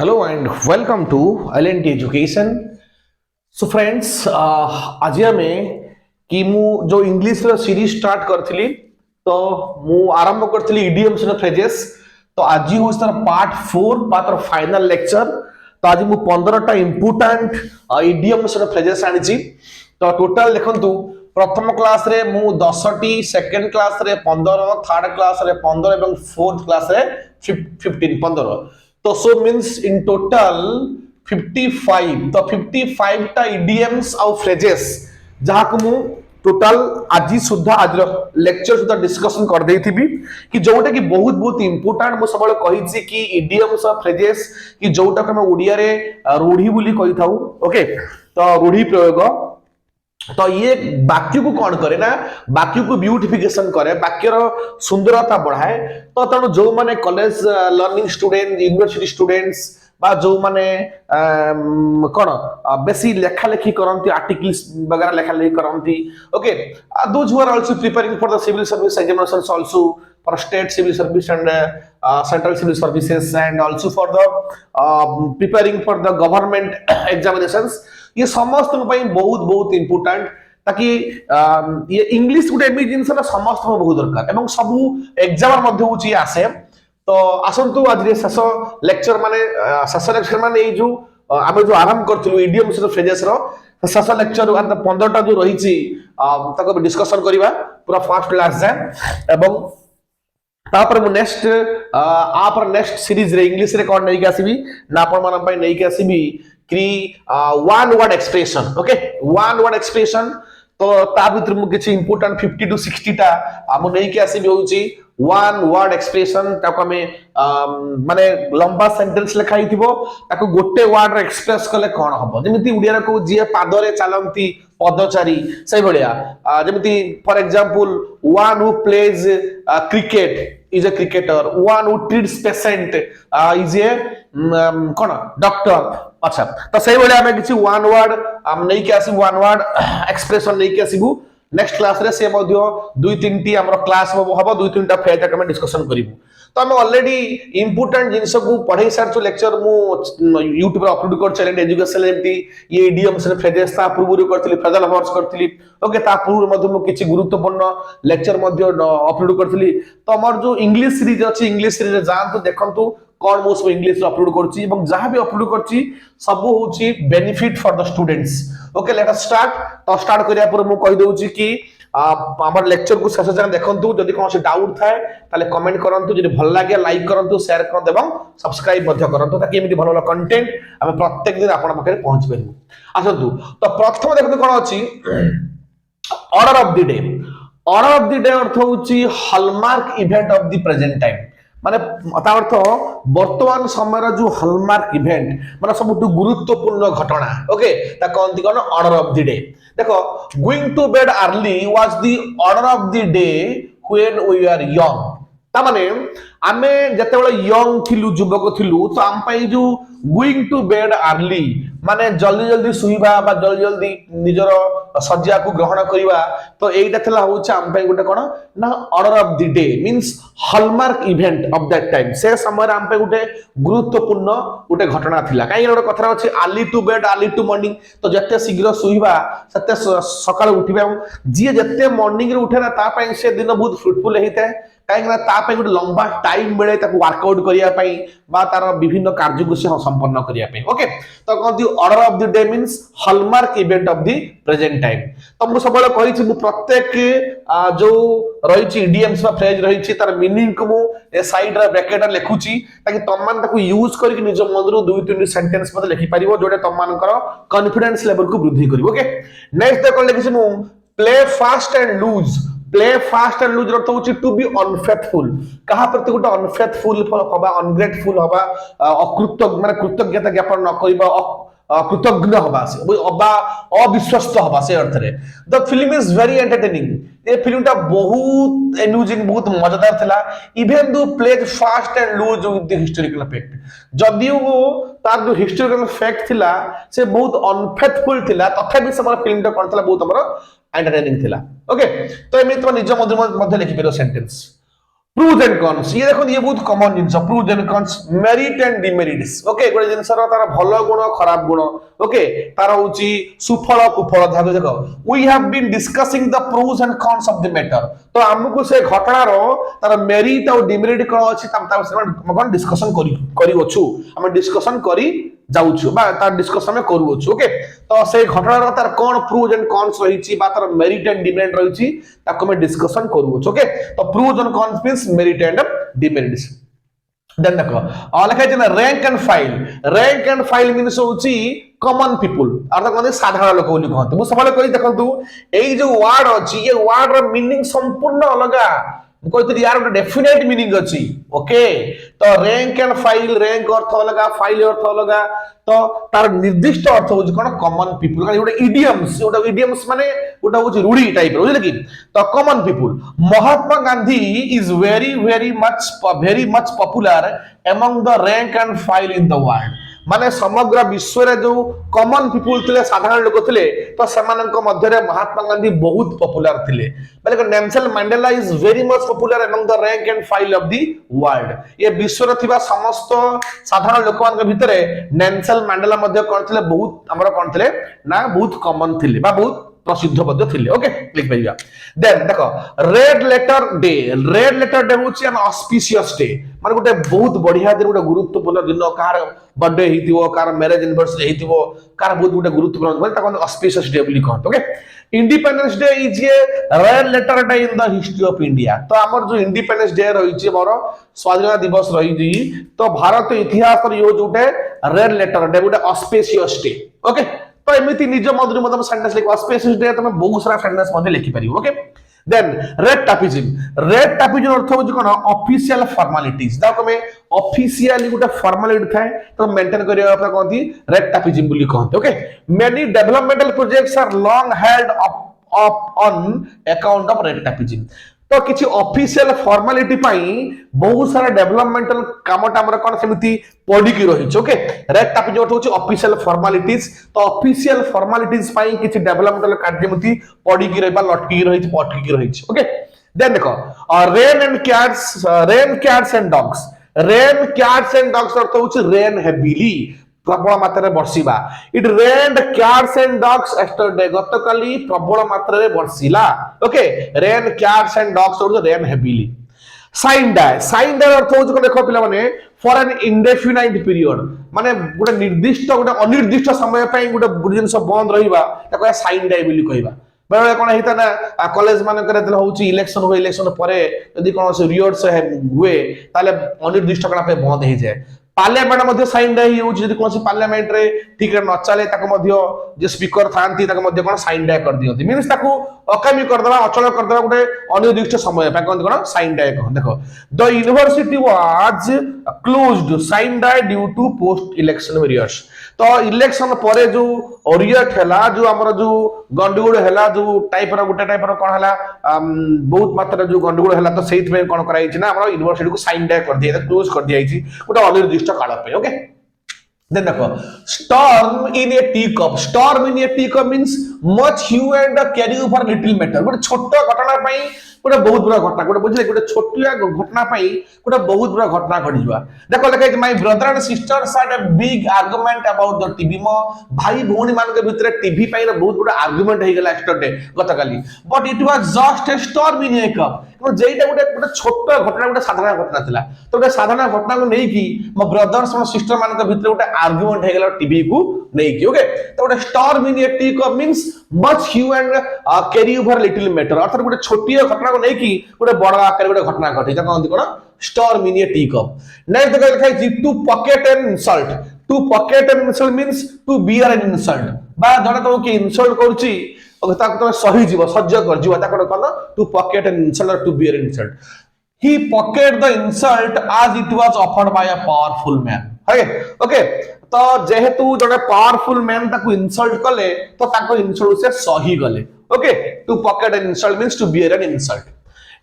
Hello and welcome to LNT Education. So friends, आज हमें कि मु जो इंग्लिश रो सीरीज स्टार्ट करथिली तो मु आरंभ करथिली इडियम्स रो फ्रेजेस तो आज हो sir part 4 part final lecture तो आज मु 15 टा इंपोर्टेंट इडियम्स रो फ्रेजेस आनिची तो टोटल देखंतु प्रथम क्लास रे मु 10 टी सेकंड क्लास रे 15 थर्ड क्लास रे 15 एवं फोर्थ क्लास रे 15 तो सो मींस इन टोटल 55 तो 55 टा इडियम्स और फ्रेजेस जहां को मु टोटल आज सुधा आज लेक्चर सुधा डिस्कशन कर देई थी कि जोटा कि बहुत बहुत इंपोर्टेंट मु सबले कहि छी कि इडियम्स और फ्रेजेस कि जोटा के हम ओडिया रे रूढ़ी बोली कहि थाउ ओके तो रूढ़ी प्रयोग तो ये वाक्य को कौन करे ना वाक्य को ब्यूटिफिकेशन करे वाक्य सुंदरता बढ़ाए तो तेणु जो माने college learning student university students बा जो माने कौन बेसी लेखा लेखी करंती आर्टिकल्स वगैरह लेखा लेखी करंती okay those who are also preparing for the civil service examinations also for state civil service and central civil services and also for the preparing for the government examinations ये समस्त बहुत बहुत इंपोर्टेंट ताकि ये इंग्लिश गुटे एमि जिंस ना समस्त बहुत दरकार एवं सब एग्जाम मध्य होची आसे तो आसंतु आज रे शेष लेक्चर माने शेष लेक्चर माने ए जो आमे जो आरंभ करथिलु इडियम्स रो फ्रेजेस रो शेष लेक्चर 15 टा जो रहिची ताको डिस्कशन करिवा पूरा फर्स्ट क्लास जाय एवं तापर मु नेक्स्ट आपर नेक्स्ट सीरीज रे इंग्लिश रे कोन नै के आसीबी ना आपण मन पय नै के आसीबी कि one word expression okay one word expression तो ता भीतर मु किछि इंपोर्टेंट 50 टू 60 टा हम नै के आसीबी होउची वन वर्ड एक्सप्रेशन ताको हमें माने लंबा सेंटेंस लिखाई थिबो ताको गोटे वर्ड रे एक्सप्रेस कले कोन हबो जेमिति उडिया रे को जे पादरे चालंती पदचारी सही भलिया जेमिति for example one who plays cricket is a cricketer one who treats patient is a कोन डॉक्टर अच्छा तो सही भलिया हमें किछि वन वर्ड हम नै के आसी वन वर्ड एक्सप्रेशन नै के आसीबू नेक्स्ट क्लास रे से मध्य दुई तीन टी हमर क्लास हबो दुई तीन टा फेज तक हम डिस्कशन करिवु तो हम ऑलरेडी इंपोर्टेंट जिंस को पढै सारछु लेक्चर मु YouTube पर अपलोड कर चैलेंज एजुकेशन एमटी ये इडियम्स रे फ्रेजेस ता पूर्व करथिली फ्रेजल वर्ड्स करथिली ओके ता पूर्व मध्य मु किछि गुरुत्वपूर्ण लेक्चर मध्य अपलोड करथिली तो हमर जो इंग्लिश सीरीज अछि इंग्लिश सीरीज जानतु देखंतु कौन मु सब इंग्लिश रे अपलोड करछि एवं जहां भी अपलोड करछि सब होछि benefit for the students okay let us start तो स्टार्ट करिया पर मु कहि दउछि कि हमर लेक्चर को शेष जान देखंतु जदि कोन से डाउट थाए ताले कमेंट करंतु जदि भल लागे लाइक करंतु शेयर करंतु एवं सब्सक्राइब मध्य करंतु ताकि एमिति भल भल कंटेंट हम प्रत्येक दिन आपण पाखे पहुंच परिबु आसंतु तो प्रथम देखंतु कोन अछि order of the day order of the day अर्थ होछि hallmark event of the present time माने ता अर्थ वर्तमान समय जो हॉलमार्क इवेंट माने सबटु गुरुत्वपूर्ण घटना ओके ता कोनती कोन ऑर्डर ऑफ द डे देखो going to bed early was the order of the day when we are young ता माने आमे जते बेले यंग थिलु युवक थिलु तो आम पई जो गोइंग टू बेड अर्ली माने जल्दी जल्दी सुइबा बा जल्दी जल्दी निजर सज्जा को ग्रहण करिवा तो एटा थला होछ आम पई गोटे कोन ना order of the day means hallmark event of that time से समय आम पई गोटे गुरुत्वपूर्ण गोटे घटना थिला काई गोटे कथा अछि early to bed early to morning तो जते शीघ्र सुइबा सते सकाळ उठिबा जे जते मॉर्निंग रे उठे ना ता पई से दिन बहुत फ्रूटफुल हेते काई ना ता पई गोटे लंबा टाइम मिले ताको वर्कआउट करिया पई बा तार विभिन्न कार्य को से संपन्न करिया पई ओके तो कहती order of the day means hallmark event of the present time तो मु सबले कहि छि मु प्रत्येक जो रही छि इडियम्स बा फ्रेज रही छि तार मीनिंग को मु ए साइड रे ब्रैकेट लिखु छि ताकि तम मान ताको यूज करि निज मनरु दुई तीन सेंटेंस मते लिखि परिबो जोटे तम मानकर कॉन्फिडेंस लेवल को वृद्धि करिवो ओके नेक्स्ट देखो लिखि छि मु play fast and loose play fast and loose अर्थ होछि टू बी अनफेथफुल कहा प्रति गोटे अनफेथफुल होबा अनग्रेटफुल होबा अकृतज्ञ माने कृतज्ञता ज्ञापन न करिबा कृतज्ञ होबा से अबा अविश्वस्त होबा से अर्थ रे the film is very entertaining ये फिल्म ता बहुत एन्यूजिंग बहुत मजेदार थिला even though plays fast and loose with the historical fact जदियो तार जो हिस्टोरिकल फैक्ट थिला से बहुत अनफेथफुल थिला तथापि समर फिल्म ता कोन थिला बहुत हमर एंटरटेनिंग थिला ओके तो एमे तो निज मध्य लिखि पेरो सेंटेंस प्रूज एंड कॉन्स ये देखो ये बहुत कॉमन जिंस pros and cons merit and demerits okay गोटे जिंसर तार भल गुण खराब गुण ओके तार होची सुफल कुफल देखो देखो we have been discussing the pros and cons of the matter तो हमको से घटना रो तार मेरिट और डिमेरिट कोन अछि हम डिस्कशन करी अछु हम डिस्कशन करी जाउछु बा तार डिस्कशन में करू अछु ओके तो से घटना रो तार कोन प्रूज एंड कॉन्स रहिछि बा तार मेरिट एंड डिमेरिट रहिछि ताको हम डिस्कशन करू अछु ओके तो pros and cons means merit and demerits then देखो लिखा है रैंक एंड फाइल मींस होछि कॉमन पीपल अर्थ कहते साधारण लोक बोली कहते मु सबले कहि देखंतु एई जो वर्ड अछि ये वर्ड रो मीनिंग संपूर्ण अलगा कहते यार गोटे डेफिनेट मीनिंग अच्छी ओके तो रैंक एंड फाइल रैंक अर्थ अलग फाइल अर्थ अलग तो तार निर्दिष्ट अर्थ हो कौन कॉमन पीपल गोटे इडियम्स माने गोटे हूँ रूढ़ी टाइप बुझे कि तो common people Mahatma Gandhi is very much popular among the rank and file in the world माने समग्र विश्व रे जो कॉमन पीपल थिले साधारण लोक थिले तो सेमानक मध्य रे महात्मा गांधी बहुत पॉपुलर थिले माने Nelson Mandela is very much popular among the rank and file of the world ये विश्व रे थिबा समस्त साधारण लोक मान के भितरे नेल्सन मंडेला मध्य कोन थिले बहुत हमर कोन थिले ना बहुत कॉमन थिले बा बहुत प्रसिद्ध पद थिले ओके लिख परिया देन देखो रेड लेटर डे होची एन ऑस्पिशियस डे माने गोटे बहुत बढ़िया दिन गोटे गुरुत्वपूर्ण दिन कार बर्थडे हेतिवो कार मैरिज एनिवर्सरी हेतिवो कार बहुत गोटे गुरुत्वपूर्ण माने ताको ऑस्पिशियस डे बोली कहत okay Independence Day is a red letter day in the history of India तो हमर जो इंडिपेंडेंस डे रही छी मोर स्वाधीनता दिवस रही जी तो भारत इतिहास रो यो जोटे रेड लेटर डे गोटे ऑस्पिशियस डे ओके तो एमिति निज मधुर मतलब सेंटेंस लिखो ऑस्पिशियस डे तमे बहुत सारा सेंटेंस मध्ये लिखि परिबो ओके देन रेड टापिज्म अर्थ हो कोन ऑफिशियल फॉर्मेलिटीज दाको में ऑफिशियली गोटे फॉर्मेलिटी थाए तो मेंटेन करिया अपना कहती रेड टापिज्म बोली कहते okay many developmental projects are long held up on account of red tapism तो किछि ऑफिशियल फॉर्मेलिटी पई बहुत सारा डेवलपमेंटल कामटा हमर कोन समिति पड़ी की रही छ ओके रेड टापिज्म अर्थ होछि ऑफिशियल फॉर्मेलिटीज तो ऑफिशियल फॉर्मेलिटीज पई किछि डेवलपमेंटल कार्यमति पड़ी की रहबा लटकी की रही छ पटकी की रही छ ओके देन देखो रेन कैट्स एंड डॉग्स अर्थ होछि रेन हेवीली प्रबल मात्रा वर्षिबा it rained cats and dogs yesterday गतकाली प्रबल मात्रा वर्षिला okay rain cats and dogs और रेन हेवीली साइन डे अर्थ हो देखो पिला माने फॉर एन इंडेफिनाइट पीरियड माने गोटे निर्दिष्ट गोटे अनिर्दिष्ट समय पई गोटे जिंस बंद रहिबा ताको साइन डे बोली कहबा बेले कोन हेता ना कॉलेज मान करे देला होची इलेक्शन परे यदि कोन से रियोट्स हुए ताले अनिर्दिष्ट काल पे बंद हे जाय पार्लियामेंट मध्ये साइन डे यूज यदि कोन पार्लियामेंट रे ठीक रे न चले ताको मध्ये जे स्पीकर थांती ताको मध्ये कोन साइन डे कर दियंती मींस ताको अकामी कर देबा अचल कर देबा गोटे अनिर्दिष्ट समय पे कोन साइन डे कह देखो the university was closed sine die due to post election periods तो इलेक्शन परे जो ओरियट हैला जो हमर जो गंडगोल हैला जो टाइप रो गोटे टाइप रो कोन हैला बहुत मात्रा जो गंडगोल हैला तो सेहित में कोन कराई छि ना हमर यूनिवर्सिटी को साइन डे कर दिया क्लोज कर दिया छि गोटे अनिर्दिष्ट काल पे ओके देन देखो storm in a teacup means much hue and carry over little matter गोटे छोट घटना पई गोटे बहुत बड़ा घटना गोटे बुझले गोटे छोटिया घटना पई गोटे बहुत बड़ा घटना घटी जवा देखो लेके my brother and sisters had a big argument about the TV मो भाई भौणी मान के भीतर टीवी पई बहुत बड़ा आर्गुमेंट हे गेला यस्टरडे गतकाली but it was just a storm in a cup जेटा गोटे छोट घटना गोटे साधारण घटना थिला तो गोटे साधारण घटना को नै की मो ब्रदर्स और सिस्टर मान के भीतर गोटे आर्गुमेंट हे गेला टीवी को नै की ओके तो गोटे storm in a T cup means much hue and carry over little matter अर्थात गोटे छोटिया घटना को नै की गोटे बड़ आकार गोटे घटना घटी जा कहंती कोन storm in a tea cup next देखो लिखा है to pocket an insult means to bear an insult बा जने तो के इंसल्ट करछि ताको तो सही जीव सह्य कर जीव ताको कोन टू पॉकेट एन इंसल्ट और to bear an insult he pocket the insult as it was offered by a powerful man है ओके तो जेहेतु जने पावरफुल मैन ताको इंसल्ट कले तो ताको इंसल्ट से सही गले okay to pocket an insult means to bear an insult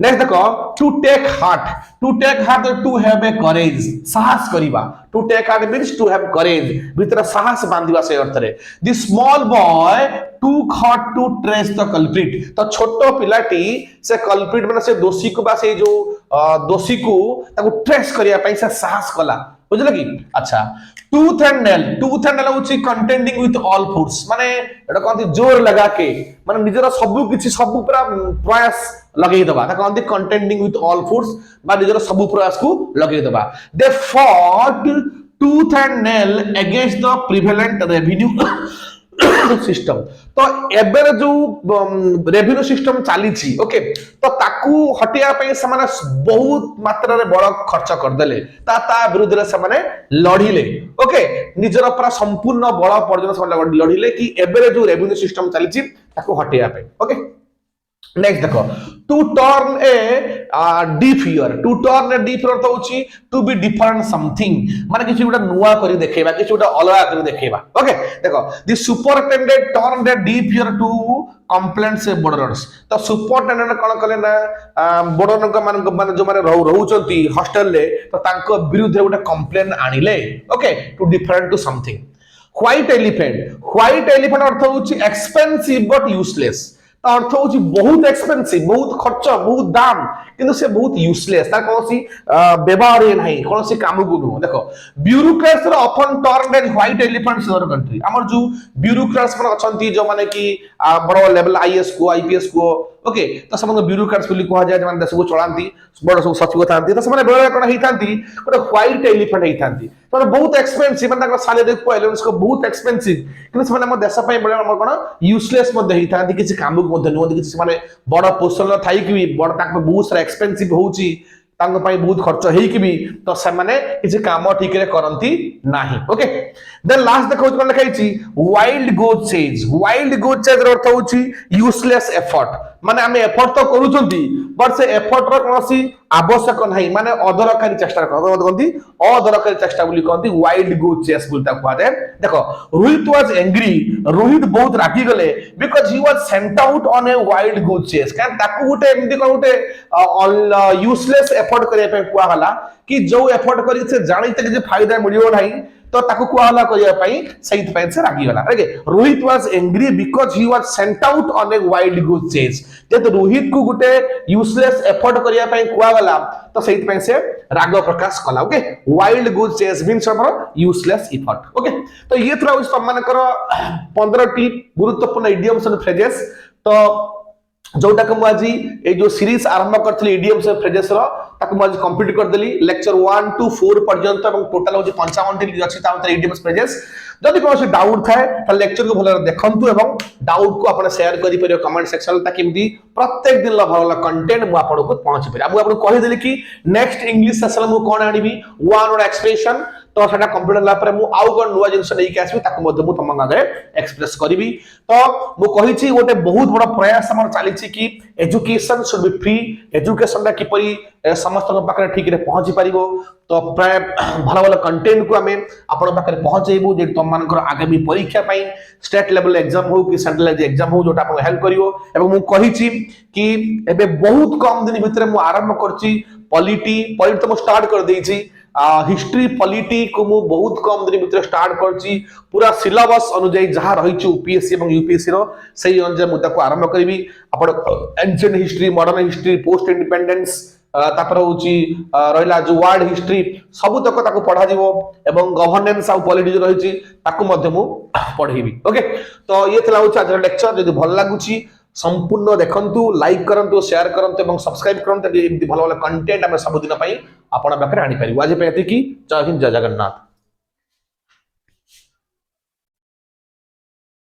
next देखो to take heart to have a courage साहस करिबा to take heart means to have courage भीतर साहस बांधिबा से अर्थ रे the small boy took heart to trace the culprit तो छोटो पिलाटी से कल्प्रिट माने से दोषी को बा से जो दोषी को ताको ट्रेस करिया पई से साहस कला बुझल की अच्छा टूथ एंड नेल होची कंटेंडिंग विथ ऑल फोर्स माने एटा कहंती जोर लगा के माने निजरा सब किछि सब पूरा प्रयास लगेई दबा ता कहंती कंटेंडिंग विथ ऑल फोर्स बा निजरा सब प्रयास को लगेई दबा they fought tooth and nail against the prevalent revenue system तो एबेर जो रेवेन्यू सिस्टम चली ओके तो ताकू हटिया पे समाने बहुत मात्रा रे बड़ खर्च कर देले ता विरुद्ध रे समाने लढिले ओके निजर पूरा संपूर्ण बड़ पर्यटन समाने लढिले कि एबेर जो रेवेन्यू सिस्टम चली ताकू हटिया पे ओके नेक्स्ट देखो to turn a deaf ear to turn a deaf ear तो होची टू बी डिफरेंट समथिंग माने किछि गोटा नुवा करी देखेबा किछि गोटा अलगा करी देखेबा ओके देखो the superintendent turn the deaf ear to complaints boarders तो सुपरिटेंडेंट कोन कले ना बॉर्डर माने जो माने रहउचंती हॉस्टल ले तो तांको विरुद्ध गोटा कंप्लेन आनिले okay to different to something white elephant अर्थ होची एक्सपेंसिव बट यूजलेस अर्थ होची बहुत एक्सपेंसिव बहुत खर्च बहुत दाम किंतु से बहुत यूजलेस तार कोनसी व्यवहार नाही कोनसी काम को नु देखो bureaucrats often turn as white elephants in our country हमर जो ब्यूरोक्रेट्स मन अछंती जो माने की बड़ लेवल आईएएस को आईपीएस को ओके तो समन ब्यूरोक्रेट्स बोली कहा जाय माने देश को चलांती बड़ सब सचिव थांती तो समने बेले कोन हितांती गोटे व्हाइट एलिफेंट हितांती तो बहुत एक्सपेंसिव माने ताकर सैलरी को एलिमेंट्स को बहुत एक्सपेंसिव किंतु समने हम देश पय बेले हमर कोन यूजलेस मध्ये हितांती किछि काम को मध्ये नो किछि माने बड़ पोजिशन थाई कि बड़ ताक बहुत सारा एक्सपेंसिव होउची तांग पय बहुत खर्च हेई कि भी तो से माने किछि काम ठीक रे करंती नाही ओके देन लास्ट देखो कोन लिखाई छी वाइल्ड गोट सेज रो अर्थ होची यूजलेस एफर्ट माने हमें एफर्ट तो करूचंती बट से एफर्ट रो कोनसी आवश्यक नाही माने अदरकारी चेष्टा करती अदरकारी चेष्टा बोली कहती वाइल्ड गोट चेस बोलता कहवा जाए देखो रोहित वाज एंग्री रोहित बहुत रागी गले because he was sent out on a wild goat chase कान ताकू गुटे एमदी को गुटे यूजलेस एफर्ट करे पे कुआ हला कि जो एफर्ट करी से जानि तक जे फायदा मिलियो नाही तो ताकू कुआ हला करिया पई सहित पय से रागी गला okay Rohit was angry because he was sent out on a wild goat chase जे तो रोहित को गुटे यूजलेस एफर्ट करिया पई कुआ गला तो सहित पय से राग प्रकाश कला okay wild goat chase means for useless effort okay तो ये थरा उस सम्मान कर 15 टी गुरुत्वपूर्ण इडियम्स एंड फ्रेजेस तो जोटा को मुझे ए जो सीरीज आरंभ करथली इडियम्स एंड फ्रेजेस रो ताको मुझे कंप्लीट कर देली लेक्चर 1 टू 4 पर्यंत एवं टोटल होची 55 टी अछि ता उतर इडियम्स फ्रेजेस जदि कोनो डाउट थाए त लेक्चर को भलो देखंतु एवं डाउट को आपण शेयर करि परियो कमेंट सेक्शन ताकि एमदी प्रत्येक दिन भलो कंटेंट मु आपण को पहुंची पारे अब आपण कहि देली कि नेक्स्ट इंग्लिश सेशन मु कोन आनिबी वन वर्ड एक्सप्रेशन तो सेटा कंप्लीट होला पर मु आउ कोन नुवा जिंस नै के आसी ताको मध्य मु तम आगे एक्सप्रेस करबी तो मु कहि छी गोटे बहुत बड़ प्रयास हमर चाली छी कि education should be free education दा किपरि समस्त पाखरे ठीक रे पहुंची परिबो तो प्राय भलो भलो कंटेंट को हमें आपण पाखरे पहुंचेबो जे तम मानकर आगामी परीक्षा पई स्टेट लेवल एग्जाम हो कि सेंट्रल एग्जाम हो जोटा आपण हेल्प करिवो एवं मु कहि छी कि एबे बहुत कम दिन भीतर मु आरंभ करची पॉलिटी तो मु स्टार्ट कर देई छी हिस्ट्री पॉलिटी को मु बहुत कम दिन भीतर स्टार्ट करची पूरा सिलेबस अनुसार जहां रही छु यूपीएससी एवं यूपीएससी रो सही अनुसार मु ताको आरंभ करबी आपण ancient history modern history post independence तापर होची रहिला जो वर्ल्ड हिस्ट्री सब तक ताको पढा दिबो एवं गवर्नेंस आ पॉलिटिक्स रहिची ताको मध्य मु पढेबी ओके तो ये थला होची आज लेक्चर जदि भल लागुची संपूर्ण देखंतु लाइक करंतु शेयर करंतु एवं सब्सक्राइब करंतु एमती भलो भलो कंटेंट हम सब दिन पई आपण पाखरे आनी परिबो आज पे एति की जय हिंद जय जगन्नाथ।